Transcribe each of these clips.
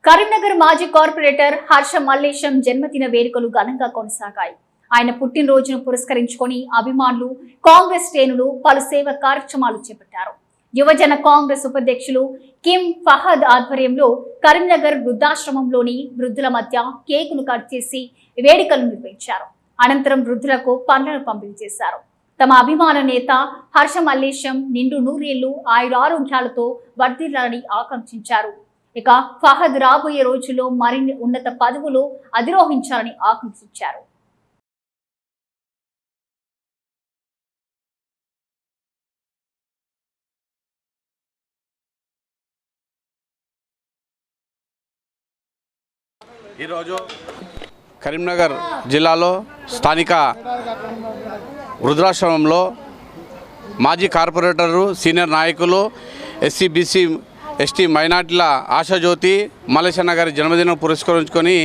కరీంనగర్ మాజీ కార్పొరేటర్ హర్ష మల్లేశం జన్మదిన వేడుకలు ఘనంగా కొనసాగాయి. ఆయన పుట్టినరోజును పురస్కరించుకొని అభిమానులు, కాంగ్రెస్ శ్రేణులు పలు సేవా కార్యక్రమాలు చేపట్టారు. యువజన కాంగ్రెస్ ఉపాధ్యక్షులు కిమ్ ఫహద్ ఆధ్వర్యంలో కరీంనగర్ వృద్ధాశ్రమంలోని వృద్ధుల మధ్య కేకును కట్ చేసి వేడుకలు నిర్వహించారు. అనంతరం వృద్ధులకు పండ్లను పంపిణీ చేశారు. తమ అభిమాన నేత హర్ష మల్లేశం నిండు నూరేళ్లు ఆయురారోగ్యాలతో వర్ధిల్లాలని ఆకాంక్షించారు. ఇక ఫహద్ రాబోయే రోజుల్లో మరిన్ని ఉన్నత పదవులు అధిరోహించాలని ఆకాంక్షించారు. ఈరోజు కరీంనగర్ జిల్లాలో స్థానిక వృద్ధాశ్రమంలో మాజీ కార్పొరేటరు, సీనియర్ నాయకులు, ఎస్సీ బీసీ ఎస్టీ మైనార్టీల ఆశాజ్యోతి మల్లేశన్న గారి జన్మదినం పురస్కరించుకొని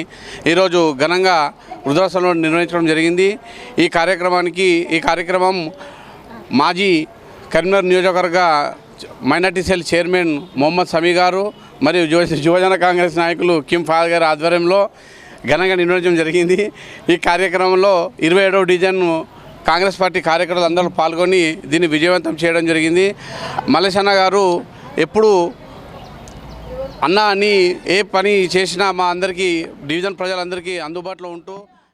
ఈరోజు ఘనంగా వృద్ధాశ్రమంలో నిర్వహించడం జరిగింది. ఈ కార్యక్రమం మాజీ కరీంనగర్ నియోజకవర్గ మైనార్టీ సెల్ చైర్మన్ మొహమ్మద్ సమీ గారు మరియు యువజన కాంగ్రెస్ నాయకులు కిమ్ ఫహద్ గారి ఆధ్వర్యంలో ఘనంగా నిర్వహించడం జరిగింది. ఈ కార్యక్రమంలో 27వ డివిజన్ కాంగ్రెస్ పార్టీ కార్యకర్తలు అందరూ పాల్గొని దీన్ని విజయవంతం చేయడం జరిగింది. మల్లేశన్న గారు ఎప్పుడు అన్న అని ఏ పని చేసినా మా అందరికీ డివిజన్ ప్రజలందరికీ అందుబాటులో ఉంటూ